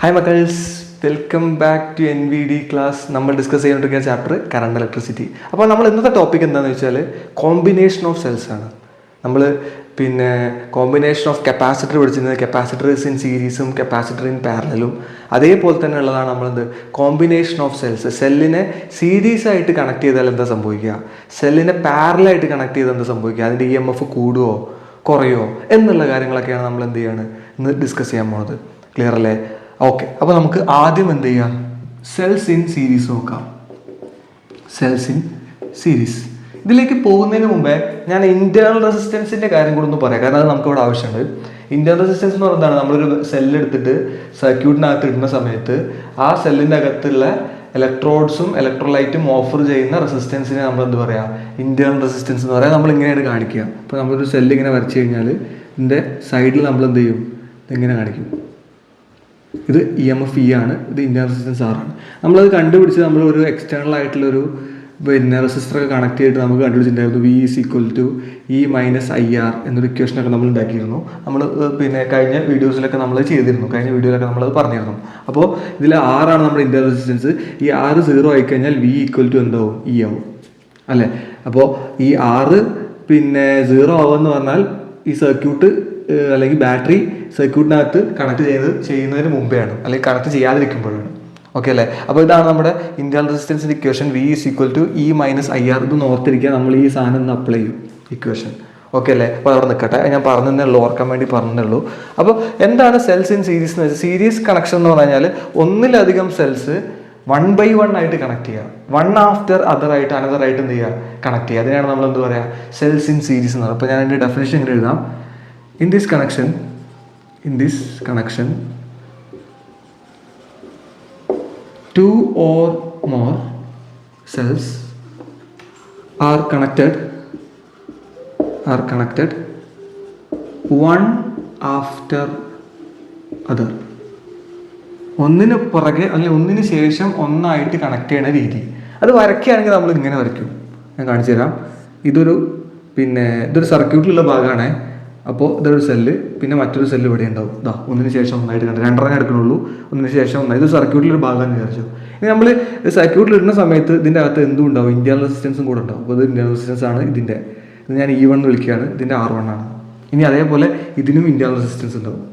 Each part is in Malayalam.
ഹായ് മക്കൾസ്, welcome back to NVD class. നമ്മൾ ഡിസ്കസ് ചെയ്തുകൊണ്ടിരിക്കുന്ന ചാപ്റ്റർ കറണ്ട് ഇലക്ട്രിസിറ്റി. അപ്പോൾ നമ്മൾ ഇന്നത്തെ ടോപ്പിക് എന്താണെന്ന് വെച്ചാൽ കോമ്പിനേഷൻ ഓഫ് സെൽസ് ആണ്. നമ്മൾ കോമ്പിനേഷൻ ഓഫ് കപ്പാസിറ്റർ പഠിച്ചിരുന്നത്, കപ്പാസിറ്റേഴ്സ് ഇൻ സീരീസും കപ്പാസിറ്റർ ഇൻ പാരലലും. അതേപോലെ തന്നെ ഉള്ളതാണ് നമ്മളെന്ത് കോമ്പിനേഷൻ ഓഫ് സെൽസ്. സെല്ലിനെ സീരീസ് ആയിട്ട് കണക്ട് ചെയ്താൽ എന്താ സംഭവിക്കുക, സെല്ലിനെ പാരലായിട്ട് കണക്ട് ചെയ്താൽ എന്താ സംഭവിക്കുക, അതിൻ്റെ EMF കൂടുമോ കുറയോ എന്നുള്ള കാര്യങ്ങളൊക്കെയാണ് നമ്മൾ എന്ത് ചെയ്യാണ് ഇന്ന് ഡിസ്കസ് ചെയ്യാൻ പോകുന്നത്. ക്ലിയർ അല്ലേ? ഓക്കെ, അപ്പോൾ നമുക്ക് ആദ്യം എന്ത് ചെയ്യാം, സെൽസ് ഇൻ സീരീസ് നോക്കാം. Cells in series. ഇതിലേക്ക് പോകുന്നതിന് മുമ്പേ ഞാൻ ഇന്റേണൽ റെസിസ്റ്റൻസിന്റെ കാര്യം കൂടെ ഒന്ന് പറയാം, കാരണം അത് നമുക്ക് ഇവിടെ ആവശ്യമുണ്ട്. ഇന്റേണൽ റെസിസ്റ്റൻസ് എന്ന് പറയുന്നതാണ്, നമ്മളൊരു സെല്ല് എടുത്തിട്ട് സർക്യൂട്ടിനകത്ത് ഇടുന്ന സമയത്ത് ആ സെല്ലിൻ്റെ അകത്തുള്ള ഇലക്ട്രോഡ്സും ഇലക്ട്രോലൈറ്റും ഓഫർ ചെയ്യുന്ന റെസിസ്റ്റൻസിനെ നമ്മൾ എന്ത് പറയാം, ഇന്റേണൽ റെസിസ്റ്റൻസ് എന്ന് പറയാം. നമ്മൾ ഇങ്ങനെയാണ് കാണിക്കുക. ഇപ്പോൾ നമ്മളൊരു സെല്ല് ഇങ്ങനെ വരച്ചു കഴിഞ്ഞാൽ ഇതിൻ്റെ സൈഡിൽ നമ്മൾ എന്ത് ചെയ്യും, ഇങ്ങനെ കാണിക്കും. ഇത് EMF E ആണ്, ഇത് ഇന്റേണൽ റെസിസ്റ്റൻസ് R ആണ്. നമ്മളത് കണ്ടുപിടിച്ച് നമ്മൾ ഒരു എക്സ്റ്റേണൽ ആയിട്ടുള്ളൊരു റെസിസ്റ്ററൊക്കെ കണക്ട് ചെയ്തിട്ട് നമുക്ക് കണ്ടുപിടിച്ചിട്ടുണ്ടായിരുന്നു V = E - IR എന്നൊരു ഇക്വേഷനൊക്കെ നമ്മൾ ഉണ്ടാക്കിയിരുന്നു. നമ്മൾ കഴിഞ്ഞ വീഡിയോസിലൊക്കെ നമ്മൾ ചെയ്തിരുന്നു, കഴിഞ്ഞ വീഡിയോയിലൊക്കെ നമ്മളത് പറഞ്ഞിരുന്നു. അപ്പോൾ ഇതിൽ R ആണ് നമ്മുടെ ഇന്റേണൽ റെസിസ്റ്റൻസ്. ഈ R 0 ആയിക്കഴിഞ്ഞാൽ V = എന്താവും, E ആവും അല്ലേ. അപ്പോൾ ഈ R 0 ആവുമെന്ന് പറഞ്ഞാൽ ഈ സർക്യൂട്ട് അല്ലെങ്കിൽ ബാറ്ററി സർക്യൂട്ടിനകത്ത് കണക്ട് ചെയ്യുന്നതിന് മുമ്പെയാണ്, അല്ലെങ്കിൽ കണക്ട് ചെയ്യാതിരിക്കുമ്പോഴാണ്. ഓക്കെ അല്ലേ? അപ്പോൾ ഇതാണ് നമ്മുടെ ഇന്റേണൽ റെസിസ്റ്റൻസിന്റെ ഇക്വേഷൻ, V = E - IR. ഇത് ഓർത്തിരിക്കുക, നമ്മൾ ഈ സാധനം ഒന്ന് അപ്ലൈ ചെയ്യും ഇക്വേഷൻ. ഓക്കെ അല്ലേ? അപ്പോൾ അവിടെ നിൽക്കട്ടെ, ഞാൻ പറഞ്ഞതേ ഉള്ളൂ, ഓർക്കാൻ വേണ്ടി പറഞ്ഞതേ ഉള്ളൂ. അപ്പോൾ എന്താണ് സെൽസ് ഇൻ സീരീസ് എന്ന് വെച്ചാൽ, സീരീസ് കണക്ഷൻ എന്ന് പറഞ്ഞാൽ ഒന്നിലധികം സെൽസ് 1 by 1 ആയിട്ട് കണക്ട് ചെയ്യുക, വൺ ആഫ്റ്റർ അനദർ ആയിട്ട് എന്ത് ചെയ്യുക, കണക്ട് ചെയ്യുക. അതിനാണ് നമ്മൾ എന്ത് പറയുക, സെൽസ് ഇൻ സീരീസ് എന്ന് പറയുന്നത്. അപ്പോൾ ഞാൻ അതിൻ്റെ ഡെഫിനിഷൻ ഇങ്ങനെ എഴുതാം. In this connection, two or more cells are connected one after other. ഒന്നിന് പുറകെ അല്ലെങ്കിൽ ഒന്നിന് ശേഷം ഒന്നായിട്ട് കണക്ട് ചെയ്യുന്ന രീതി. അത് വരയ്ക്കുകയാണെങ്കിൽ നമ്മൾ ഇങ്ങനെ വരയ്ക്കും. ഞാൻ കാണിച്ചു തരാം. ഇതൊരു സർക്യൂട്ടിലുള്ള ഭാഗമാണ്. അപ്പോൾ ഇതൊരു സെല്ല്, പിന്നെ മറ്റൊരു സെല്ല് ഇവിടെ ഉണ്ടാവും. ഒന്നിന് ശേഷം ഒന്നായിട്ട് കണ്ടു, രണ്ടെണ്ണം എടുക്കണുള്ളൂ, ഒന്നിന് ശേഷം ഒന്നായി. ഇത് സർക്യൂട്ടിലൊരു ഭാഗം വിചാരിച്ചു. ഇനി നമ്മൾ സർക്യൂട്ടിൽ ഇടുന്ന സമയത്ത് ഇതിൻ്റെ അകത്ത് എന്തും ഉണ്ടാവും, ഇന്റേണൽ റെസിസ്റ്റൻസും കൂടെ ഉണ്ടാവും. അപ്പോൾ ഇത് ഇന്റേണൽ റെസിസ്റ്റൻസ് ആണ്. ഇത് ഞാൻ E1 എന്ന് വിളിക്കുകയാണ്, ഇതിൻ്റെ R1 ആണ്. ഇനി അതേപോലെ ഇതിനും ഇന്റേണൽ റെസിസ്റ്റൻസ് ഉണ്ടാവും.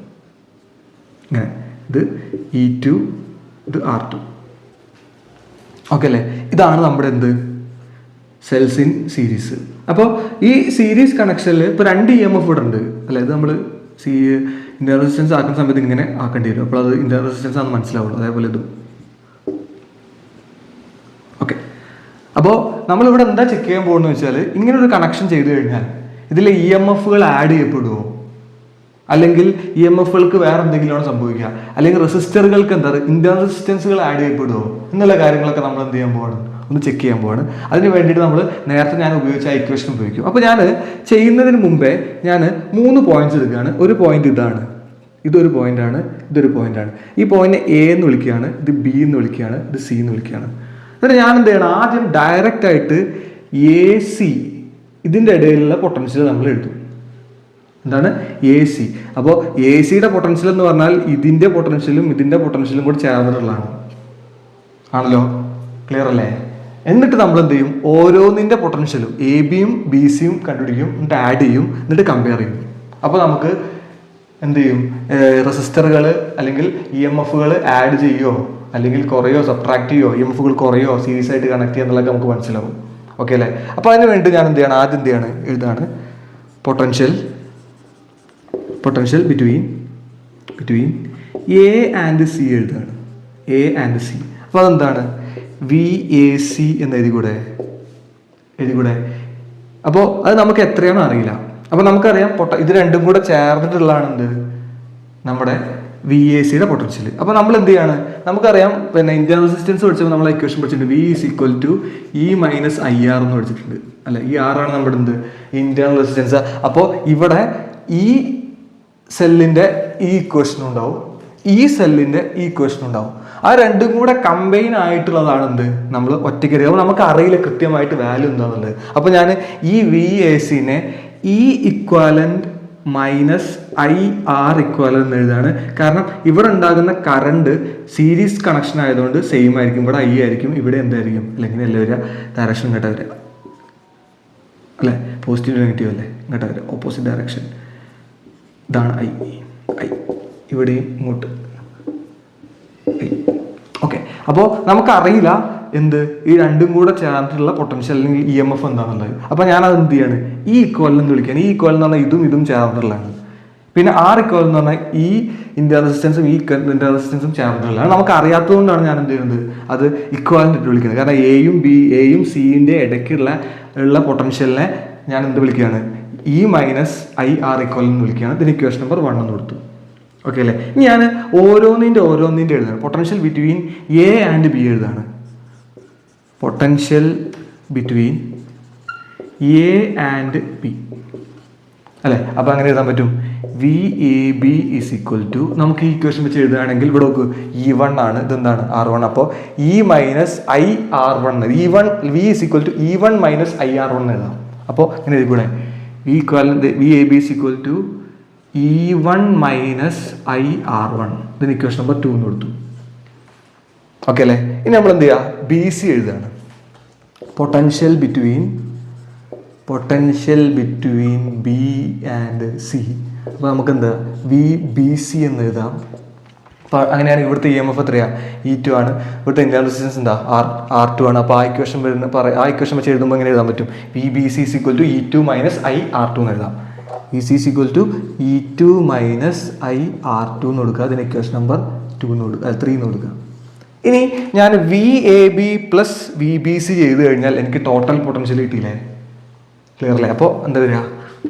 ഇങ്ങനെ ഇത് E2, ഇത് R2. ഓക്കെ അല്ലേ? ഇതാണ് നമ്മുടെ സെൽസ് ഇൻ സീരീസ്. അപ്പോൾ ഈ സീരീസ് കണക്ഷനിൽ ഇപ്പോൾ 2 EMF ഇവിടെ ഉണ്ട് അല്ലേ. ഇത് നമ്മൾ ഇന്റേണൽ റെസിസ്റ്റൻസ് ആക്കുന്ന സമയത്ത് ഇങ്ങനെ ആക്കേണ്ടി വരും. അപ്പോൾ അത് ഇന്റേണൽ റെസിസ്റ്റൻസ് ആണെന്ന് മനസ്സിലാവുള്ളൂ. അതേപോലെ ഇതും. ഓക്കെ, അപ്പോൾ നമ്മളിവിടെ എന്താ ചെക്ക് ചെയ്യാൻ പോകുന്നത് വെച്ചാൽ, ഇങ്ങനെ ഒരു കണക്ഷൻ ചെയ്തു കഴിഞ്ഞാൽ ഇതിലെ EMFകൾ ആഡ് ചെയ്യപ്പെടുമോ, അല്ലെങ്കിൽ EMFകൾക്ക് വേറെ എന്തെങ്കിലുമാണ് സംഭവിക്കുക, അല്ലെങ്കിൽ റെസിസ്റ്ററുകൾക്ക് ഇന്റേണൽ റെസിസ്റ്റൻസുകൾ ആഡ് ചെയ്യപ്പെടുമോ എന്നുള്ള കാര്യങ്ങളൊക്കെ നമ്മൾ എന്ത് ചെയ്യാൻ പോവാണ്, ഒന്ന് ചെക്ക് ചെയ്യാൻ പോവാണ്. അതിന് വേണ്ടിയിട്ട് നമ്മൾ നേരത്തെ ഞാൻ ഉപയോഗിച്ച ഇക്വേഷൻ ഉപയോഗിക്കും. അപ്പോൾ ഞാൻ ചെയ്യുന്നതിന് മുമ്പേ ഞാൻ 3 പോയിന്റ്സ് എടുക്കുകയാണ്. ഒരു പോയിന്റ് ഇതാണ്, ഇതൊരു പോയിന്റാണ്, ഇതൊരു പോയിന്റാണ്. ഈ പോയിന്റ് A എന്ന് വിളിക്കുകയാണ്, ഇത് B എന്ന് വിളിക്കുകയാണ്, ഇത് C എന്ന് വിളിക്കുകയാണ്. എന്നിട്ട് ഞാൻ എന്ത് ചെയ്യണം, ആദ്യം ഡയറക്റ്റ് ആയിട്ട് AC ഇതിൻ്റെ ഇടയിലുള്ള പൊട്ടൻഷ്യൽ നമ്മൾ എഴുതും. എന്താണ് AC? അപ്പോൾ ACയുടെ പൊട്ടൻഷ്യൽ എന്ന് പറഞ്ഞാൽ ഇതിൻ്റെ പൊട്ടൻഷ്യലും ഇതിൻ്റെ പൊട്ടൻഷ്യലും കൂടി ചേർന്നിട്ടുള്ളതാണ് ആണല്ലോ. ക്ലിയർ അല്ലേ? എന്നിട്ട് നമ്മൾ എന്ത് ചെയ്യും, ഓരോന്നിൻ്റെ പൊട്ടൻഷ്യലും AB-യും BC-യും കണ്ടുപിടിക്കും, എന്നിട്ട് ആഡ് ചെയ്യും, എന്നിട്ട് കമ്പയർ ചെയ്യും. അപ്പോൾ നമുക്ക് എന്ത് ചെയ്യും, റെസിസ്റ്ററുകൾ അല്ലെങ്കിൽ EMFകൾ ആഡ് ചെയ്യുമോ അല്ലെങ്കിൽ കുറയോ സബ്ട്രാക്ട് ചെയ്യുമോ, EMFകൾ കുറയോ സീരീസ് ആയിട്ട് കണക്ട് ചെയ്യുന്നതൊക്കെ നമുക്ക് മനസ്സിലാവും. ഓക്കെ അല്ലേ? അപ്പോൾ അതിന് വേണ്ടി ഞാൻ എന്ത് ചെയ്യണം, ആദ്യം എന്ത് ചെയ്യാണ്, എഴുതാണ് potential between A and C എഴുതാണ്. A and C. അപ്പോൾ അതെന്താണ്, VAC എന്ന് എഴുതിക്കൂടെ. അപ്പോൾ അത് നമുക്ക് എത്രയാണോ അറിയില്ല. അപ്പോൾ നമുക്കറിയാം ഇത് രണ്ടും കൂടെ ചേർന്നിട്ടുള്ളതാണ് നമ്മുടെ VACയുടെ പൊട്ടൻഷ്യൽ. അപ്പോൾ നമ്മൾ എന്ത് ചെയ്യാണ്, നമുക്കറിയാം ഇന്റേണൽ റെസിസ്റ്റൻസ് പഠിച്ചപ്പോൾ നമ്മൾ ഇക്വേഷൻ പഠിച്ചിട്ടുണ്ട്, V = E - IR എന്ന് പഠിച്ചിട്ടുണ്ട് അല്ലെ. ഈ R ആണ് നമ്മുടെ ഇന്റേണൽ റെസിസ്റ്റൻസ്. അപ്പോൾ ഇവിടെ ഈ സെല്ലിന്റെ ഈ ഇക്വേഷനും ഉണ്ടാവും, ഈ സെല്ലിന്റെ ഈ ഇക്വേഷനും ഉണ്ടാവും. ആ രണ്ടും കൂടെ കമ്പൈൻ ആയിട്ടുള്ളതാണ് നമ്മൾ ഒറ്റയ്ക്ക് അറിയാം. നമുക്ക് അറിയില്ല കൃത്യമായിട്ട് വാല്യൂ എന്താണെന്നുള്ളത്. അപ്പോൾ ഞാൻ ഈ VACനെ E equivalent - IR ഇക്വൽ എന്ന് എഴുതാണ്. കാരണം ഇവിടെ ഉണ്ടാകുന്ന കറണ്ട് സീരീസ് കണക്ഷൻ ആയതുകൊണ്ട് സെയിം ആയിരിക്കും. ഇവിടെ I ആയിരിക്കും, ഇവിടെ എന്തായിരിക്കും, അല്ലെങ്കിൽ അല്ല വരിക, ഡയറക്ഷൻ ഇങ്ങോട്ട് വരിക അല്ലേ, പോസിറ്റീവ് നെഗറ്റീവ് അല്ലേ, ഇങ്ങോട്ട് വരിക, ഓപ്പോസിറ്റ് ഡയറക്ഷൻ. ഇതാണ് I. ഇവിടെയും ഇങ്ങോട്ട് I. ഓക്കെ, അപ്പോൾ നമുക്കറിയില്ല എന്ത് ഈ രണ്ടും കൂടെ ചേർന്നിട്ടുള്ള പൊട്ടൻഷ്യൽ അല്ലെങ്കിൽ EMF എന്താണെന്നുള്ളത്. അപ്പോൾ ഞാനത് എന്ത് ചെയ്യാണ്, ഈ ഇക്വൽ എന്ന് വിളിക്കുകയാണ്. ഈ ഇക്വൽ എന്ന് പറഞ്ഞാൽ ഇതും ചേർന്നിട്ടുള്ളതാണ്. പിന്നെ R ഇക്വൽ എന്ന് പറഞ്ഞാൽ ഈ ഇന്റർ റെസിസ്റ്റൻസും ഈ ഇന്റർ റെസിസ്റ്റൻസും ചേർന്നിട്ടുള്ളതാണ്. നമുക്ക് അറിയാത്തതുകൊണ്ടാണ് ഞാൻ എന്ത് ചെയ്യുന്നത്, അത് ഇക്വാലിറ്റി വിളിക്കുന്നത്. കാരണം എയും സിന്റെ ഇടയ്ക്കുള്ള പൊട്ടൻഷ്യലിനെ ഞാൻ എന്ത് വിളിക്കുകയാണ്, E - IR ഇക്വൽ എന്ന് വിളിക്കുകയാണ്. ഇതിന് ഇക്വേഷൻ നമ്പർ 1 എന്ന് കൊടുത്തു. ഓക്കെ അല്ലേ. ഇനി ഞാൻ ഓരോന്നിൻ്റെ എഴുതാണ്. Potential between A and B എഴുതാണ്. Potential between A and B അല്ലേ. അപ്പോൾ അങ്ങനെ എഴുതാൻ പറ്റും. VAB ഈസ് ഈക്വൽ ടു, നമുക്ക് ഈ ഇക്വേഷൻ വെച്ച് എഴുതുകയാണെങ്കിൽ ഇവിടെ നോക്ക്, E1 ആണ്, ഇതെന്താണ് R1. അപ്പോൾ E - IR1, V is equal to E1 - IR1 എഴുതാം. അപ്പോൾ ഇങ്ങനെ എഴുതിക്കൂടെ, VAB is equal to E1 - IR1. ഇതിന് ഇക്വേഷൻ നമ്പർ 2 എന്ന് കൊടുത്തു. ഓക്കെ അല്ലേ. ഇനി നമ്മൾ എന്ത് ചെയ്യുക, BC എഴുതുകയാണ്. Potential between B and C. അപ്പോൾ നമുക്ക് എന്താ VBC എന്ന് എഴുതാം. അപ്പോൾ അങ്ങനെയാണെങ്കിൽ ഇവിടുത്തെ EMF എത്രയാണ്, E2 ആണ്. ഇവിടുത്തെ ഇന്റേണൽ റെസിസ്റ്റൻസ് എന്താ, R2 ആണ്. അപ്പോൾ ആ ഇക്വേഷൻ വെച്ച് എഴുതുമ്പോൾ എങ്ങനെ എഴുതാൻ പറ്റും, VBC is equal to E2 - IR2 എന്ന് എഴുതാം. VC is equal to E2 - IR2 എന്ന് കൊടുക്കുക. അതിന് ഇക്വേഷൻ നമ്പർ 3 എന്ന് കൊടുക്കുക. ഇനി ഞാൻ VAB പ്ലസ് VBC ചെയ്ത് കഴിഞ്ഞാൽ എനിക്ക് ടോട്ടൽ പൊട്ടൻഷ്യൽ കിട്ടിയില്ലേ, ക്ലിയർ അല്ലേ. അപ്പോൾ എന്താ വരിക,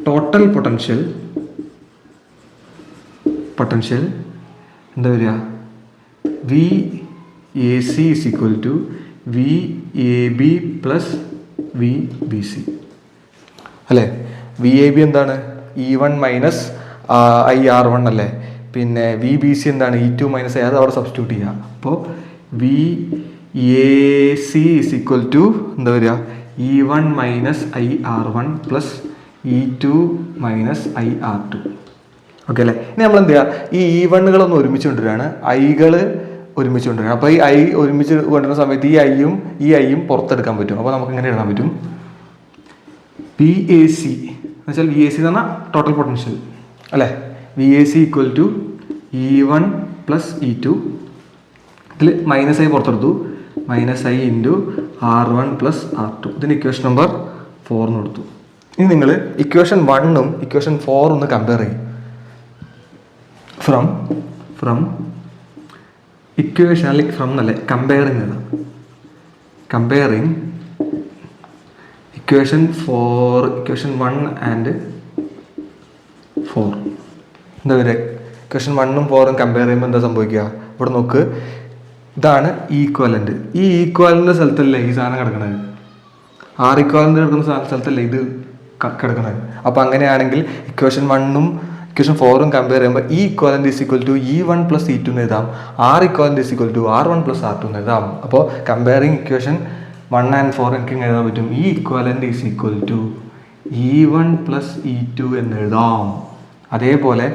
ടോട്ടൽ പൊട്ടൻഷ്യൽ എന്താ വരിക, VAC is equal to VAB plus VBC അല്ലേ. VAB എന്താണ്, E1 - IR1 അല്ലേ. പിന്നെ VBC എന്താണ്, E2 - I, അത് അവിടെ സബ്സ്റ്റിറ്റ്യൂട്ട് ചെയ്യുക. അപ്പോൾ VAC ഈസ് ഈക്വൽ ടു എന്താ വരിക, E1 - IR1 plus E2 - IR2. Okay അല്ലേ. ഇനി നമ്മൾ എന്ത് ചെയ്യുക, ഈ E1കളൊന്ന് ഒരുമിച്ച് കൊണ്ടുവരികയാണ്, Iകൾ ഒരുമിച്ച് കൊണ്ടുവരികയാണ്. അപ്പോൾ ഈ I ഒരുമിച്ച് കൊണ്ടുവരുന്ന സമയത്ത് ഈ Iയും പുറത്തെടുക്കാൻ പറ്റും. അപ്പോൾ നമുക്ക് ഇങ്ങനെ എഴുതാൻ പറ്റും, VAC എന്ന് വെച്ചാൽ VAC എന്ന് പറഞ്ഞാൽ ടോട്ടൽ പൊട്ടൻഷ്യൽ അല്ലേ. VAC equal to E1 plus E2. ഇതിൽ -I പുറത്തെടുത്തു, -I into R1 plus R2. ഇതിന് ഇക്വേഷൻ നമ്പർ 4 എന്ന് കൊടുത്തു. ഇനി നിങ്ങൾ ഇക്വേഷൻ 1ഉം ഇക്വേഷൻ 4 ഒന്ന് കമ്പയർ ചെയ്യും. ഫ്രം ഇക്വേഷൻ അല്ലെങ്കിൽ ഫ്രം എന്നല്ലേ, കമ്പയറിങ് എഴുതാം. കമ്പയറിങ് ഇക്വേഷൻ 1 ആൻഡ് 4 എന്താ വരിക, ഇക്വേഷൻ 1ഉം 4ഉം കമ്പയർ ചെയ്യുമ്പോൾ എന്താ സംഭവിക്കുക, ഇവിടെ നോക്ക്, ഇതാണ് ഈക്വലൻ്റ്. ഈ ഈക്വലൻ്റെ സ്ഥലത്തല്ലേ ഈ സാധനം കിടക്കുന്നത്, R ഇക്വലൻ്റ് കിടക്കുന്ന സ്ഥലത്തല്ലേ ഇത് കിടക്കുന്നത്. അപ്പോൾ അങ്ങനെയാണെങ്കിൽ ഇക്വേഷൻ 1ഉം ഇക്വേഷൻ 4ഉം കമ്പയർ ചെയ്യുമ്പോൾ E equivalent is equal to E1 plus E2 എന്ന് എഴുതാം. R equivalent is equal to R1 plus R2 എന്ന് എഴുതാം. അപ്പോൾ കമ്പയറിങ് ഇക്വേഷൻ 1 ആൻഡ് 4 എനിക്ക് എഴുതാൻ പറ്റും, E equivalent is equal to E1 plus E2 എന്ന് എഴുതാം. അതേപോലെ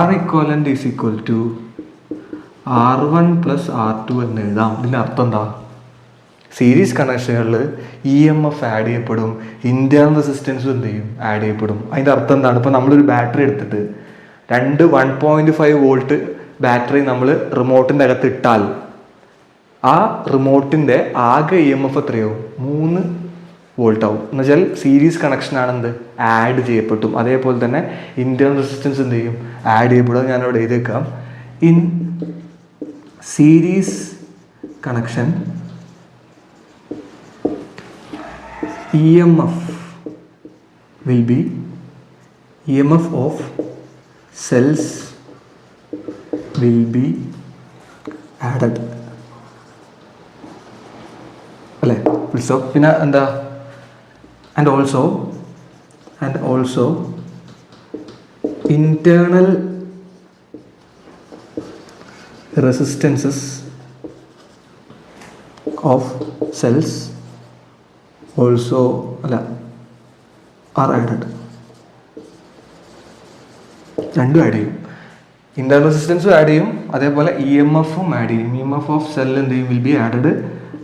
R equivalent is equal to R1 plus R2 എന്ന് എഴുതാം. ഇതിൻ്റെ അർത്ഥം എന്താ, സീരീസ് കണക്ഷനുകളിൽ EMF ആഡ് ചെയ്യപ്പെടും, ഇന്റേണൽ റെസിസ്റ്റൻസും എന്ത് ചെയ്യും, ആഡ് ചെയ്യപ്പെടും. അതിൻ്റെ അർത്ഥം എന്താണ്, ഇപ്പോൾ നമ്മളൊരു ബാറ്ററി എടുത്തിട്ട് 1.5 വോൾട്ട് ബാറ്ററി നമ്മൾ റിമോട്ടിൻ്റെ അകത്ത് ഇട്ടാൽ ആ റിമോട്ടിൻ്റെ ആകെ EMF എത്രയോ 3 വോൾട്ട് ആവും. എന്ന് വെച്ചാൽ സീരീസ് കണക്ഷനാണ് എന്ത് ആഡ് ചെയ്യപ്പെട്ടും. അതേപോലെ തന്നെ ഇന്റേണൽ റെസിസ്റ്റൻസ് എന്ത് ചെയ്യും, ആഡ് ചെയ്യപ്പെടും. ഞാനിവിടെ എഴുതിയേക്കാം, in series connection EMF will be EMF of cells will be added അല്ലേ. പിന്നെ എന്താ, and also internal resistances of cells also are added. രണ്ടും ആഡ് ചെയ്യും. ഇൻറ്റേർണൽ റെസിസ്റ്റൻസും ആഡ് ചെയ്യും, അതേപോലെ EMFും ആഡ് ചെയ്യും. EMF ഓഫ് സെൽ എന്ത് ചെയ്യും, വിൽ ബി ആഡഡ്.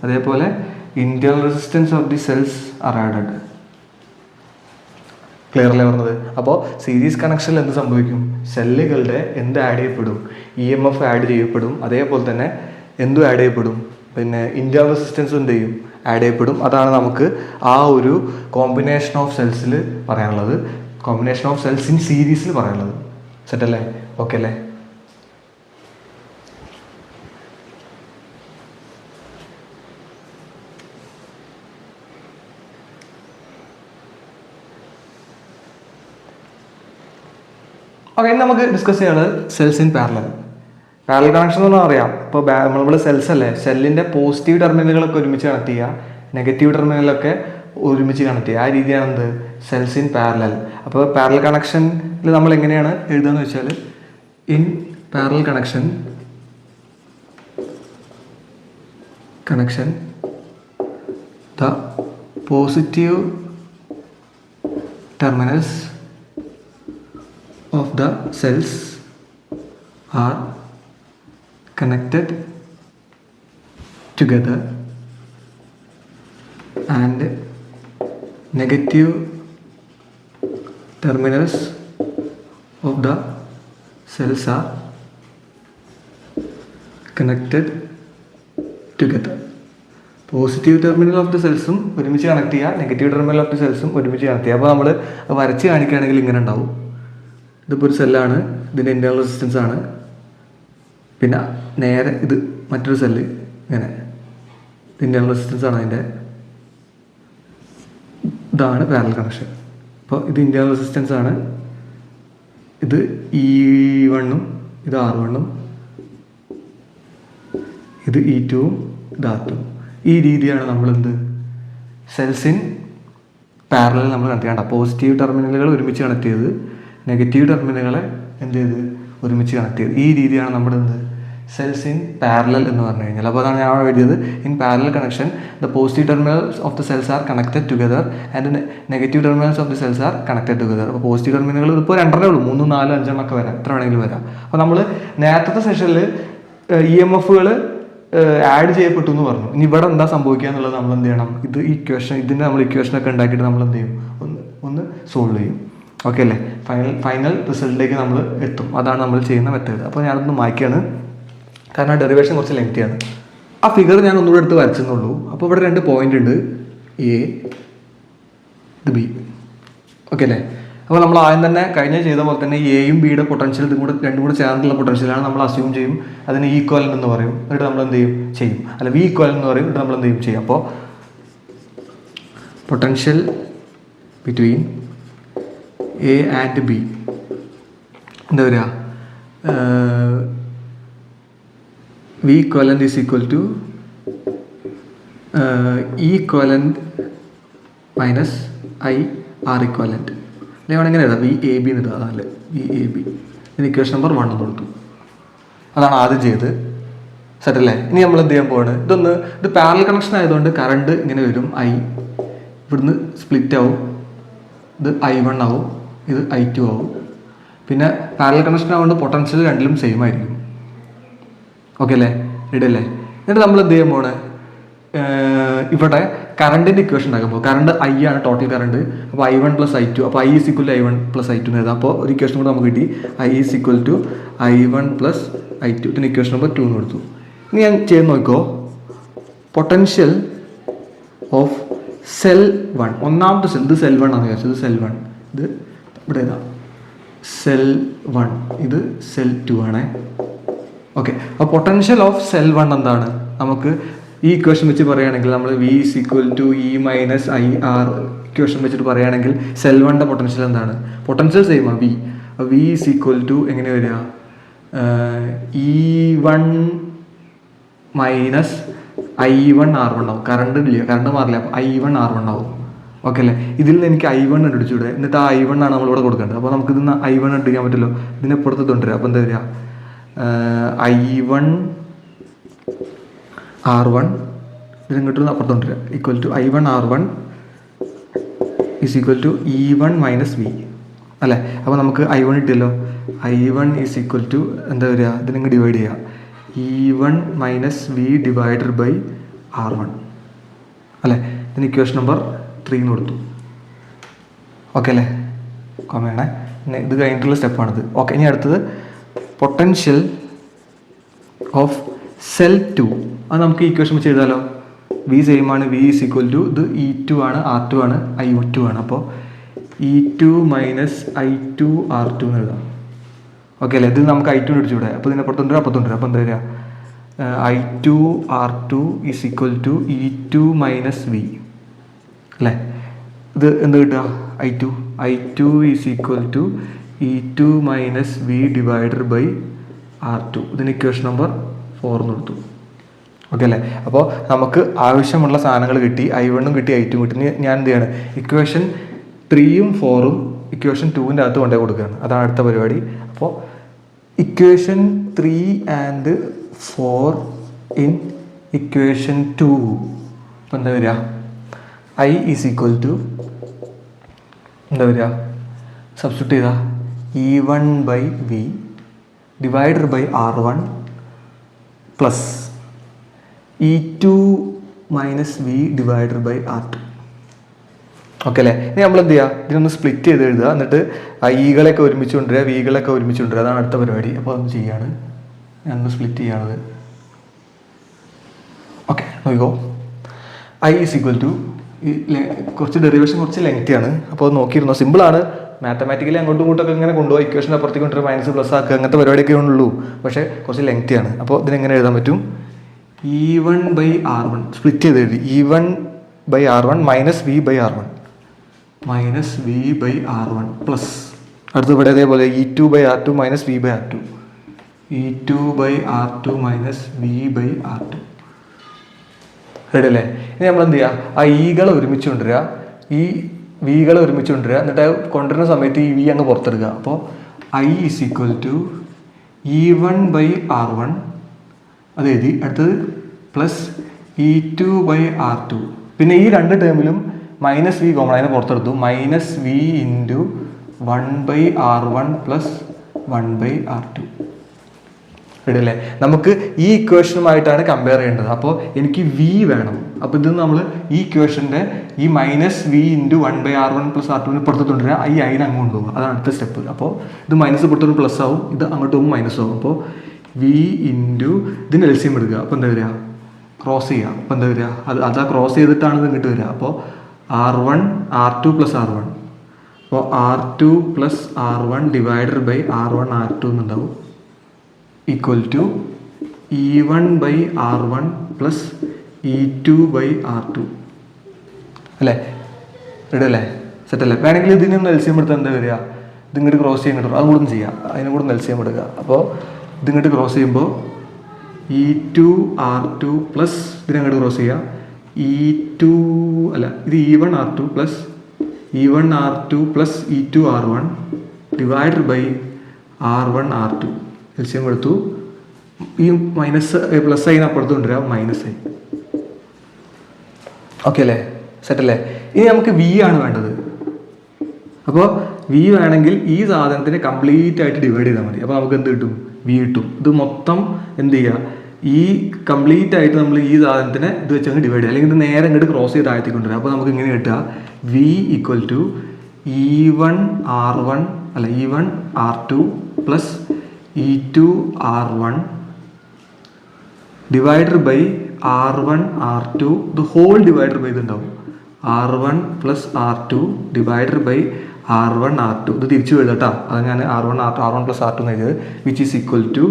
അതേപോലെ internal resistance of the cells are added. Clear അല്ലേ പറഞ്ഞത്? അപ്പോൾ സീരീസ് കണക്ഷനിൽ എന്ത് സംഭവിക്കും, സെല്ലുകളുടെ എന്ത് ആഡ് ചെയ്യപ്പെടും, EMF ആഡ് ചെയ്യപ്പെടും. അതേപോലെ തന്നെ എന്തും ആഡ് ചെയ്യപ്പെടും, പിന്നെ ഇൻറ്റേർണൽ റെസിസ്റ്റൻസും എന്ത് ചെയ്യും, ആഡ് ചെയ്യപ്പെടും. അതാണ് നമുക്ക് ആ ഒരു കോമ്പിനേഷൻ ഓഫ് സെൽസിൽ പറയാനുള്ളത്, കോമ്പിനേഷൻ ഓഫ് സെൽസ് ഇൻ സീരീസിൽ പറയാനുള്ളത്. സെറ്റ് അല്ലേ? ഓക്കെ അല്ലേ? ഓക്കെ, ഇനി നമുക്ക് ഡിസ്കസ് ചെയ്യുന്നത് cells in parallel. Parallel connection എന്ന് പറഞ്ഞാൽ അറിയാം. ഇപ്പോൾ നമ്മളിവിടെ സെൽസ് അല്ലേ, സെല്ലിൻ്റെ പോസിറ്റീവ് ടെർമിനലുകളൊക്കെ ഒരുമിച്ച് കണക്ട് ചെയ്യുക, നെഗറ്റീവ് ടെർമിനലൊക്കെ ഒരുമിച്ച് കണക്ട് ചെയ്യുക. ആ രീതിയാണ് എന്ത്, സെൽസ് ഇൻ പാരലൽ. അപ്പോൾ പാരലൽ കണക്ഷനിൽ നമ്മൾ എങ്ങനെയാണ് എഴുതുകയെന്ന് വെച്ചാൽ, in parallel connection the positive terminals of the cells are connected together and negative terminals of the cells are connected together. Positive terminal of the സെൽസും ഒരുമിച്ച് കണക്ട് ചെയ്യുക, നെഗറ്റീവ് ടെർമിനൽ ഓഫ് ദി സെൽസും ഒരുമിച്ച് കണക്ട് ചെയ്യുക. അപ്പോൾ നമ്മൾ വരച്ച് കാണിക്കുകയാണെങ്കിൽ ഇങ്ങനെ ഉണ്ടാവും. ഇതിപ്പോൾ ഒരു സെല്ലാണ്, ഇതിൻ്റെ ഇൻറ്റേർണൽ റെസിസ്റ്റൻസ് ആണ്. പിന്നെ നേരെ ഇത് മറ്റൊരു സെല്ല്, ഇങ്ങനെ ഇൻറ്റേർണൽ റെസിസ്റ്റൻസ് ആണ് അതിൻ്റെ. ഇതാണ് പാരലൽ കണക്ഷൻ. അപ്പോൾ ഇത് ഇൻറ്റേർണൽ റെസിസ്റ്റൻസ് ആണ്, ഇത് E1ഉം ഇത് R1ഉം, ഇത് E2ഉം ഇത് R2ഉം. ഈ രീതിയാണ് നമ്മളെന്ത് സെൽസ് ഇൻ പാരലൽ നമ്മൾ കണക്ട് ചെയ്യേണ്ട. പോസിറ്റീവ് ടെർമിനലുകൾ ഒരുമിച്ച് കണക്ട് ചെയ്ത്, നെഗറ്റീവ് ടെർമിനലുകളെ എന്ത് ചെയ്ത് ഒരുമിച്ച് കണക്ട് ചെയ്ത്, ഈ രീതിയാണ് നമ്മുടെ എന്ത് സെൽസ് ഇൻ പാരലൽ എന്ന് പറഞ്ഞു കഴിഞ്ഞാൽ. അപ്പോൾ അതാണ് ഞാൻ എഴുതിയത്, in parallel connection the positive terminals of the cells are connected together and negative terminals of the cells are connected together. അപ്പോൾ പോസിറ്റീവ് ടെർമിനലുകൾ ഇപ്പോൾ 2 ഉള്ളൂ, 3, 4, 5 ഒക്കെ വരാം, എത്ര വേണമെങ്കിലും വരാം. അപ്പോൾ നമ്മൾ നേരത്തെ സെഷനിൽ EMFകൾ ആഡ് ചെയ്യപ്പെട്ടു എന്ന് പറഞ്ഞു. ഇനി ഇവിടെ എന്താ സംഭവിക്കുക എന്നുള്ളത് നമ്മൾ എന്ത് ചെയ്യണം, ഇത് ഇക്വേഷൻ, ഇതിൻ്റെ നമ്മൾ ഇക്വേഷനൊക്കെ ഉണ്ടാക്കിയിട്ട് നമ്മൾ എന്ത് ചെയ്യും, ഒന്ന് സോൾവ് ചെയ്യും. ഓക്കെ അല്ലേ? ഫൈനൽ റിസൾട്ടിലേക്ക് നമ്മൾ എത്തും. അതാണ് നമ്മൾ ചെയ്യുന്ന മെത്തേഡ്. അപ്പോൾ ഞാനൊന്ന് മായ്ക്കാണ്, കാരണം ഡെറിവേഷൻ കുറച്ച് ലെങ്തിയാണ്. ആ ഫിഗർ ഞാൻ ഒന്നുകൂടെ എടുത്ത് വരച്ചെന്നുള്ളൂ. അപ്പോൾ ഇവിടെ 2 പോയിന്റ് ഉണ്ട്, A, ഇത് B. ഓക്കെ അല്ലേ? അപ്പോൾ നമ്മൾ ആദ്യം തന്നെ കഴിഞ്ഞ ചെയ്ത പോലെ തന്നെ Aയും Bയുടെ പൊട്ടൻഷ്യൽ രണ്ടും കൂടെ ചേർന്നുള്ള പൊട്ടൻഷ്യലാണ് നമ്മൾ അസ്യൂം ചെയ്യും. അതിന് ഈക്വലൻ്റ് എന്ന് പറയും. എന്നിട്ട് നമ്മൾ എന്ത് ചെയ്യും, അല്ല V ഈക്വലൻ്റ് എന്ന് പറയും. എന്നിട്ട് നമ്മൾ എന്ത് ചെയ്യും. അപ്പോൾ potential between A and B എന്താ വരിക, V equivalent is equal to E equivalent minus I R equivalent. അല്ലെങ്കിൽ വേണമെങ്കിൽ എഴുതാം VAB എന്ന് എഴുതാം. അതല്ലേ VAB. ഇതിന് ഇക്വേഷൻ നമ്പർ 1 എന്ന് കൊടുത്തു. അതാണ് ആദ്യം ചെയ്ത്. സെറ്റല്ലേ? ഇനി നമ്മൾ എന്ത് ചെയ്യാൻ പോവാണ്, ഇത് പാരലൽ കണക്ഷൻ ആയതുകൊണ്ട് കറണ്ട് ഇങ്ങനെ വരും. ഇവിടുന്ന് സ്പ്ലിറ്റ് ആവും, ഇത് I1 ആവും, ഇത് I2 ആവും. പിന്നെ പാരലൽ കണക്ഷൻ ആവുകൊണ്ട് പൊട്ടൻഷ്യൽ രണ്ടിലും സെയിം ആയിരിക്കും. ഓക്കെ അല്ലേ? റെഡി അല്ലേ? എന്നിട്ട് നമ്മൾ എന്ത് ചെയ്യാൻ പോവാണ്, ഇവിടെ കറണ്ടിൻ്റെ ഇക്വേഷൻ ഉണ്ടാക്കുമ്പോൾ കറണ്ട് I ആണ് ടോട്ടൽ കറണ്ട്. അപ്പോൾ I1 + I2, അപ്പോൾ I is equal to I1 + I2 എന്ന് എഴുതാം. അപ്പോൾ ഒരു ഇക്വേഷൻ കൂടെ നമുക്ക് കിട്ടി, I is equal to I1 + I2. ഇതിന് ഇക്വേഷൻ നമ്പർ 2 എന്ന് കൊടുത്തു. ഇനി ഞാൻ ചെയ്ത് നോക്കിക്കോ, പൊട്ടൻഷ്യൽ ഓഫ് സെൽ 1, ഒന്നാമത്തെ സെൽ, ഇത് സെൽ 1 ആണെന്ന് വിചാരിച്ചത്, ഇത് സെൽ 1, ഇത് ഇവിടെ ഏതാ സെൽ 1, ഇത് സെൽ 2 ആണേ. ഓക്കെ, അപ്പോൾ പൊട്ടൻഷ്യൽ ഓഫ് സെൽ 1 എന്താണ്, നമുക്ക് ഈ ഇക്വേഷൻ വെച്ച് പറയുകയാണെങ്കിൽ നമ്മൾ V is equal to E - IR equation വെച്ചിട്ട് പറയുകയാണെങ്കിൽ സെൽ 1ൻ്റെ പൊട്ടൻഷ്യൽ എന്താണ്, പൊട്ടൻഷ്യൽ സെയിം ആണ് V. V is equal to എങ്ങനെ വരിക, E1 - I1 R1 ആവും. കറണ്ട് ഇല്ല, കറണ്ട് മാറില്ല, അപ്പോൾ I1 R1 ആവും. ഓക്കെ അല്ലേ? ഇതിൽ നിന്ന് എനിക്ക് I1 കണ്ടുപിടിച്ചൂടെ, എന്നിട്ട് ആ I1 ആണ് നമ്മളിവിടെ കൊടുക്കേണ്ടത്. അപ്പോൾ നമുക്ക് ഇതിന് I1 കണ്ടുപിടിക്കാൻ പറ്റുമല്ലോ, ഇതിനെപ്പുറത്ത് കൊണ്ടുവരിക. അപ്പോൾ എന്താ വരിക, I1 R1 ഇതിങ്ങോട്ട് അപ്പുറത്ത് കൊണ്ടുവരിക, equal to I1 R1 is equal to E1 - V. അല്ലേ? അപ്പോൾ നമുക്ക് I1 കിട്ടിയല്ലോ. I1 ഈസ് ഈക്വൽ ടു എന്താ വരിക, ഇതിനങ്ങ് ഡിവൈഡ് ചെയ്യുക, E1 minus V divided by R1 അല്ലേ? ഇതിന് ഇക്വേഷൻ നമ്പർ 3 എന്ന് കൊടുത്തു. ഓക്കെ അല്ലേ? കോമയാണേ, ഇത് കഴിഞ്ഞിട്ടുള്ള സ്റ്റെപ്പാണിത്. ഓക്കെ, ഇനി അടുത്തത് പൊട്ടൻഷ്യൽ ഓഫ് സെൽ 2. അത് നമുക്ക് ഇക്വേഷൻ വെച്ച് എഴുതാമല്ലോ. വി സെയിം ആണ്, വി ഈസ് ഈക്വൽ ടു ഇത് E2 ആണ്, R2 ആണ്, I2 ആണ്. അപ്പോൾ E2 മൈനസ് I2 R2 എന്ന് എഴുതാം. ഓക്കെ അല്ലേ? ഇത് നമുക്ക് I2 അടിച്ചുകൂടെ? അപ്പോൾ ഇതിനെ അപ്പുറത്തുണ്ട്, അപ്പോൾ എന്താ വരിക, I2 R2 is equal to E2 minus V അല്ലേ? ഇത് എന്താ കിട്ടുക, I2 is equal to E2 minus V divided by R2. ഇതിന് ഇക്വേഷൻ നമ്പർ 4 എന്ന് കൊടുത്തു. ഓക്കെ അല്ലേ? അപ്പോൾ നമുക്ക് ആവശ്യമുള്ള സാധനങ്ങൾ കിട്ടി, I1 കിട്ടി, I2 കിട്ടി. ഞാൻ എന്ത് ചെയ്യാണ്, ഇക്വേഷൻ 3ഉം 4ഉം ഇക്വേഷൻ 2ൻ്റെ അകത്ത് കൊണ്ടേ കൊടുക്കുകയാണ്. അതാണ് അടുത്ത പരിപാടി. അപ്പോൾ ഇക്വേഷൻ 3 ആൻഡ് 4 ഇൻ ഇക്വേഷൻ 2. അപ്പോൾ എന്താ വരിക, I ഈസ് ഈക്വൽ ടു എന്താ വരിക, സബ്സ്റ്റിറ്റ്യൂട്ട് ചെയ്താൽ E1 by V divided by R1 plus E2 minus V divided by R2. Okay അല്ലേ? ഇനി നമ്മൾ എന്ത് ചെയ്യുക, ഇതിനൊന്ന് സ്പ്ലിറ്റ് ചെയ്ത് എഴുതുക, എന്നിട്ട് ഐകളൊക്കെ ഒരുമിച്ച് കൊണ്ടുവരിക, വികളൊക്കെ ഒരുമിച്ച് കൊണ്ടുവരിക. അതാണ് അടുത്ത പരിപാടി. അപ്പോൾ അതൊന്ന് ചെയ്യാണ്, ഞാനൊന്ന് സ്പ്ലിറ്റ് ചെയ്യുകയാണത്. ഓക്കെ, നോക്കിക്കോ. I ഈസ് ഈക്വൽ ടു, കുറച്ച് ഡെറിവേഷൻ കുറച്ച് ലെങ്തിയാണ്, അപ്പോൾ അത് നോക്കിയിരുന്നോ. സിമ്പിളാണ്, മാത്തമാറ്റിക്കലി അങ്ങോട്ടും ഇങ്ങോട്ടൊക്കെ ഇങ്ങനെ കൊണ്ടുപോയി ഇക്വേഷൻ അപ്പുറത്തേക്ക് കൊണ്ടുവരും, മൈനസ് പ്ലസ് ആക്കുക, അങ്ങനത്തെ പരിപാടിയൊക്കെ ഉള്ളൂ. പക്ഷേ കുറച്ച് ലെങ്തിയാണ്. അപ്പോൾ ഇതിനെങ്ങനെ എഴുതാൻ പറ്റും, E1 ബൈ R1 സ്പ്ലിറ്റ് ചെയ്ത് എഴുതി, E1 by R1 minus V by R1 minus V by R1 plus അടുത്ത് ഇവിടെ അതേപോലെ E2 by R2 minus V by R2, E2 by R2 minus V by R2. Ready അല്ലേ? ഇനി നമ്മൾ എന്ത് ചെയ്യുക, ആ ഈകളെ ഒരുമിച്ച് കൊണ്ടുവരിക, ഈ വികളെ ഒരുമിച്ച് കൊണ്ടുവരിക, എന്നിട്ട് കൊണ്ടുവരുന്ന സമയത്ത് ഈ വി അങ്ങ് പുറത്തെടുക്കുക. അപ്പോൾ I is equal to E1 by R1 അത് എഴുതി, അടുത്തത് പ്ലസ് E2 ബൈ R2. പിന്നെ ഈ രണ്ട് ടേമിലും മൈനസ് വി കോമൺ, അതിനെ പുറത്തെടുത്തു, minus V into 1 by R1 plus 1 by R2. Ready അല്ലേ? നമുക്ക് ഈ ഇക്വേഷനുമായിട്ടാണ് കമ്പയർ ചെയ്യേണ്ടത്. അപ്പോൾ എനിക്ക് വി വേണം. അപ്പോൾ ഇത് നമ്മൾ ഈ ഇക്വേഷൻ്റെ ഈ minus V into 1 by R1 plus R2 പുറത്തുകൊണ്ടുവരിക, ഈ അതിനെ അങ്ങ് കൊണ്ടുപോകുക. അതാണ് അടുത്ത സ്റ്റെപ്പ്. അപ്പോൾ ഇത് മൈനസ് പുറത്തൊരു പ്ലസ് ആവും, ഇത് അങ്ങോട്ട് പോകുമ്പോൾ മൈനസ് ആവും. അപ്പോൾ വി ഇൻറ്റു ഇതിന് എൽസിയം എടുക്കുക. അപ്പോൾ എന്താ വരിക, ക്രോസ് ചെയ്യുക. അപ്പോൾ എന്താ വരിക, അതാ ക്രോസ് ചെയ്തിട്ടാണ് ഇത് ഇങ്ങോട്ട് വരിക. അപ്പോൾ R1 R2 പ്ലസ് R1, അപ്പോൾ R2 plus R1 divided by R1 R2 എന്നുണ്ടാവും, equal to E1 by R1 plus E2 by R2 അല്ലേ? റെഡി അല്ലേ? സെറ്റ് അല്ലേ? വേണമെങ്കിൽ ഇതിനൊന്ന് എൽസിയം എടുത്താൽ എന്താ വരിക, ഇതിങ്ങോട്ട് ക്രോസ് ചെയ്യാൻ കിട്ടും, അതും കൂടെ ചെയ്യാം, അതിനും കൂടെ എൽസിയം എടുക്കുക. അപ്പോൾ ഇതിങ്ങോട്ട് ക്രോസ് ചെയ്യുമ്പോൾ E2 R2 പ്ലസ് ഇതിനങ്ങോട്ട് ക്രോസ് ചെയ്യുക, E2 അല്ല, ഇത് E1 R2 plus E1 R2 plus E2 R1 divided by R1 R2. LCM എടുത്തു, ഈ മൈനസ് പ്ലസ് ആയി അപ്പുറത്ത് കൊണ്ടുവരാം, മൈനസ് ആയി. ഓക്കെ അല്ലേ? സെറ്റ് അല്ലേ? ഇനി നമുക്ക് വി ആണ് വേണ്ടത്. അപ്പോൾ വി വേണമെങ്കിൽ ഈ സാധനത്തിനെ കംപ്ലീറ്റ് ആയിട്ട് ഡിവൈഡ് ചെയ്താൽ മതി. അപ്പോൾ നമുക്ക് എന്ത് കിട്ടും, വി കിട്ടും. ഇത് മൊത്തം എന്ത് ചെയ്യുക, ഈ കംപ്ലീറ്റ് ആയിട്ട് നമ്മൾ ഈ സാധനത്തിനെ ഇത് വെച്ച് അങ്ങ് ഡിവൈഡ് ചെയ്യുക, അല്ലെങ്കിൽ ഇത് നേരെ ഇങ്ങോട്ട് ക്രോസ് ചെയ്ത് താഴ്ത്തി കൊണ്ടുവരിക. അപ്പോൾ നമുക്ക് ഇങ്ങനെ കിട്ടുക, V equal to E1 R1 അല്ല E1 R2 plus E2 R1 divided by R1 R2 ഇത് ഹോൾ ഡിവൈഡഡ് ബൈ ഇതുണ്ടാവും, R1 plus R2 divided by R1 R2. ഇത് തിരിച്ചു എഴുതാം കേട്ടോ, അത് ഞാൻ R1 പ്ലസ് R2 എന്ന് എഴുതിയത്, വിച്ച് ഈസ് ഈക്വൽ ടു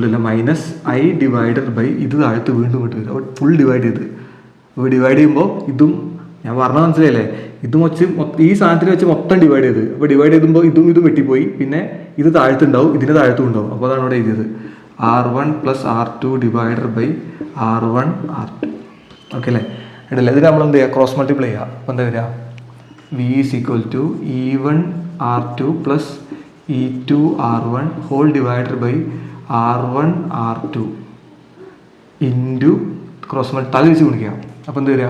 അല്ല മൈനസ് I ഡിവൈഡഡ് ബൈ ഇത് താഴത്ത് വീണ്ടും വിട്ട് വരും. അപ്പോൾ ഫുൾ ഡിവൈഡ് ചെയ്ത്, അപ്പോൾ ഡിവൈഡ് ചെയ്യുമ്പോൾ ഇതും ഞാൻ പറഞ്ഞത് മനസ്സിലായില്ലേ, ഇതും വെച്ച് ഈ സാധനത്തിൽ വെച്ച് മൊത്തം ഡിവൈഡ് ചെയ്ത്, അപ്പോൾ ഡിവൈഡ് ചെയ്യുമ്പോൾ ഇതും വെട്ടിപ്പോയി, പിന്നെ ഇത് താഴത്തുണ്ടാവും, ഇതിന് താഴത്തും ഉണ്ടാവും. അപ്പോൾ അതാണ് ഇവിടെ എഴുതിയത്, R1 plus R2 divided by R1 R2. Okay അല്ലേ? ഇടല്ലേ? ഇതിന് നമ്മൾ എന്ത് ചെയ്യുക, ക്രോസ് മൾട്ടിപ്ലൈ ചെയ്യുക. അപ്പോൾ എന്താ വരിക, V is equal to E1 R2 plus E2 R1 whole divided by R1 R2 into cross multi തല വെച്ച് ഗുണിക്കുക. അപ്പോൾ എന്താ വരിക,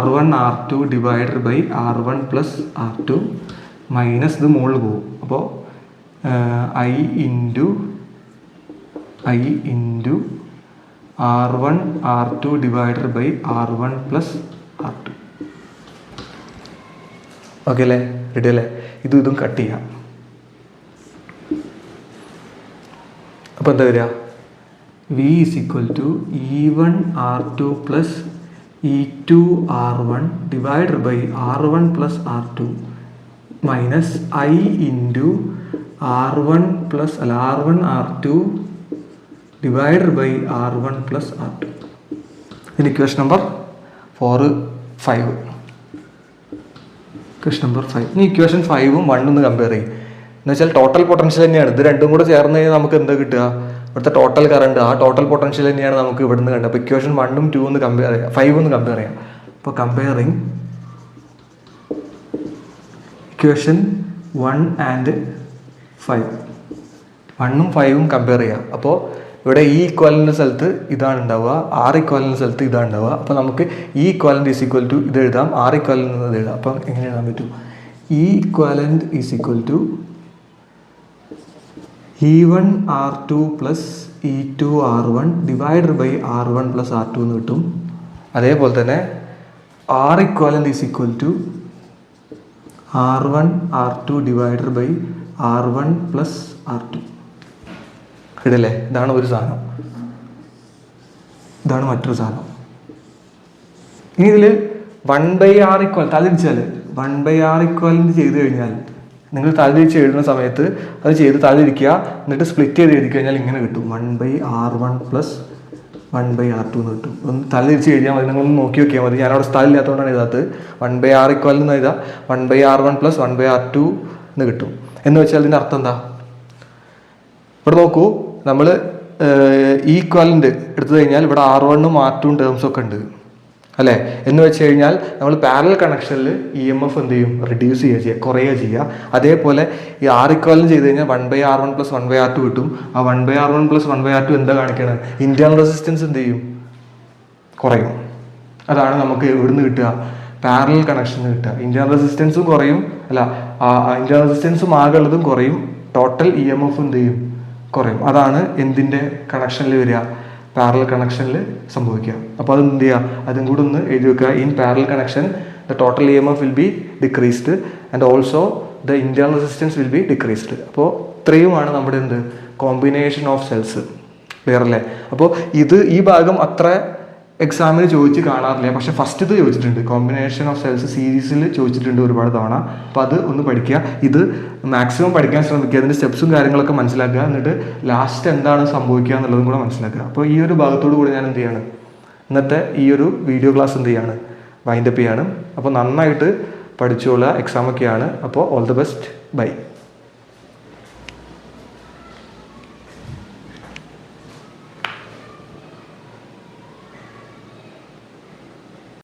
R1 R2 divided by R1 plus R2 minus ഇത് മുകളിൽ പോകും. അപ്പോൾ I into R1 R2 divided by R1 plus R2. Okay അല്ലേ? റെഡി അല്ലേ? ഇതും കട്ട് ചെയ്യാം. അപ്പോൾ എന്താ വരിക? V is equal to E1 R2 plus E2 R1 divided by R1 plus R2 minus I into R1 plus R1 R2 divided by R1 plus R2. In equation number 4, 5. Equation number 5. ഇനി ഇക്വേഷൻ 5ഉം 1ഉം ഒന്ന് കമ്പയർ ചെയ്യും. എന്ന് വെച്ചാൽ ടോട്ടൽ പൊട്ടൻഷ്യൽ തന്നെയാണ്. ഇത് രണ്ടും കൂടെ ചേർന്ന് കഴിഞ്ഞാൽ നമുക്ക് എന്താ കിട്ടുക? ഇവിടുത്തെ ടോട്ടൽ കറണ്ട്, ആ ടോട്ടൽ പൊട്ടൻഷ്യൽ തന്നെയാണ് നമുക്ക് ഇവിടെ നിന്ന് കണ്ടത്. അപ്പോൾ ഇക്വേഷൻ 1ഉം 2ഉം ഒന്ന് കമ്പയർ ചെയ്യാം, 5 ഒന്ന് കമ്പയർ ചെയ്യാം. അപ്പോൾ കമ്പയറിങ് ഇക്വേഷൻ 1 ആൻഡ് 5, 1ഉം 5ഉം കമ്പയർ ചെയ്യാം. അപ്പോൾ ഇവിടെ ഈ ഇക്വാലൻ്റ് സ്ഥലത്ത് ഇതാണ് ഉണ്ടാവുക, ആർ ഇക്വാലൻ്റ് സ്ഥലത്ത് ഇതാണ് ഉണ്ടാവുക. അപ്പോൾ നമുക്ക് ഈ ഇക്വാലൻ്റ് ഈസ് ഈക്വൽ ടു ഇത് എഴുതാം, ആർ ഇക്വാലൻ്റ് എന്നത് എഴുതാം. അപ്പം എങ്ങനെ എഴുതാൻ പറ്റും? E equivalent is equal to E1 R2 plus E2 R1 divided by R1 plus R2 എന്ന് കിട്ടും. അതേപോലെ തന്നെ R equivalent is equal to R1 R2 divided by R1 plus R2. ഇടല്ലേ? ഇതാണ് ഒരു സാധനം, ഇതാണ് മറ്റൊരു സാധനം. ഇനി ഇതിൽ 1/R ഇക്വൽ തലതിരിച്ചാൽ 1/R ഇക്വലൻ്റ് ചെയ്ത് കഴിഞ്ഞാൽ നിങ്ങൾ തലതിരിച്ച് എഴുതുന്ന സമയത്ത് അത് ചെയ്ത് തലതിരിക്കുക, എന്നിട്ട് സ്പ്ലിറ്റ് ചെയ്ത് എഴുതി കഴിഞ്ഞാൽ ഇങ്ങനെ കിട്ടും, 1/R1 പ്ലസ് 1/R2 എന്ന് കിട്ടും. ഒന്ന് തലതിരിച്ച് എഴുതിയാൽ മതി, നിങ്ങളൊന്ന് നോക്കി നോക്കിയാൽ മതി. ഞാനവിടെ സ്ഥലം ഇല്ലാത്തതുകൊണ്ടാണ് എഴുതാത്തത്. 1/R ഇക്വൽ എന്ന് എഴുതാം, 1/R1 പ്ലസ് 1/R2 എന്ന് കിട്ടും. എന്ന് വെച്ചാൽ ഇതിൻ്റെ അർത്ഥം എന്താ? ഇവിടെ നോക്കൂ, നമ്മൾ ഈക്വലൻ്റ് എടുത്തു കഴിഞ്ഞാൽ ഇവിടെ R1ഉം R2ഉം ടേംസ് ഒക്കെ ഉണ്ട് അല്ലേ? എന്ന് വെച്ച് കഴിഞ്ഞാൽ നമ്മൾ പാരലൽ കണക്ഷനിൽ EMF എന്ത് ചെയ്യും? റിഡ്യൂസ് ചെയ്യുക, കുറയുക ചെയ്യുക. അതേപോലെ ഈ ആർ ഇക്വലൻ്റ് ചെയ്ത് കഴിഞ്ഞാൽ 1/R1 പ്ലസ് 1/R2 കിട്ടും. ആ 1/R1 പ്ലസ് 1/R2 എന്താ കാണിക്കണം? ഇന്റേണൽ റെസിസ്റ്റൻസ് എന്ത് ചെയ്യും? കുറയും. അതാണ് നമുക്ക് എവിടുന്ന് കിട്ടുക? പാരലൽ കണക്ഷന് കിട്ടുക. ഇന്റേണൽ റെസിസ്റ്റൻസും കുറയും, അല്ല ഇന്റേണൽ റെസിസ്റ്റൻസും ആകെ ഉള്ളതും കുറയും, ടോട്ടൽ EMF എന്ത് ചെയ്യും? കുറയും. അതാണ് എന്തിൻ്റെ കണക്ഷനിൽ വരിക? പാരലൽ കണക്ഷനിൽ സംഭവിക്കുക. അപ്പോൾ അത് എന്ത് ചെയ്യുക? അതും കൂടെ ഒന്ന് എഴുതി വെക്കുക. In parallel connection the total EMF will be decreased and also the internal resistance will be decreased. അപ്പോൾ ഇത്രയുമാണ് നമ്മുടെ എന്ത്? Combination of cells. ക്ലിയർ അല്ലേ? അപ്പോൾ ഈ ഭാഗം അത്ര എക്സാമിന് ചോദിച്ച് കാണാറില്ല, പക്ഷേ ഫസ്റ്റ് ഇത് ചോദിച്ചിട്ടുണ്ട്. കോമ്പിനേഷൻ ഓഫ് സെൽസ് സീരീസിൽ ചോദിച്ചിട്ടുണ്ട് ഒരുപാട് തവണ. അപ്പോൾ അത് ഒന്ന് പഠിക്കുക. ഇത് മാക്സിമം പഠിക്കാൻ ശ്രമിക്കുക, അതിൻ്റെ സ്റ്റെപ്സും കാര്യങ്ങളൊക്കെ മനസ്സിലാക്കുക, എന്നിട്ട് ലാസ്റ്റ് എന്താണ് സംഭവിക്കുക എന്നുള്ളതും കൂടെ മനസ്സിലാക്കുക. അപ്പോൾ ഈ ഒരു ഭാഗത്തോടു കൂടി ഞാൻ എന്ത് ചെയ്യാണ്? ഇന്നത്തെ ഈ ഒരു വീഡിയോ ക്ലാസ് എന്ത് ചെയ്യാണ്? വൈൻഡപ്പ് ചെയ്യാണ്. അപ്പോൾ നന്നായിട്ട് പഠിച്ചോളുക, എക്സാമൊക്കെയാണ്. അപ്പോൾ ഓൾ ദി ബെസ്റ്റ്, ബൈ.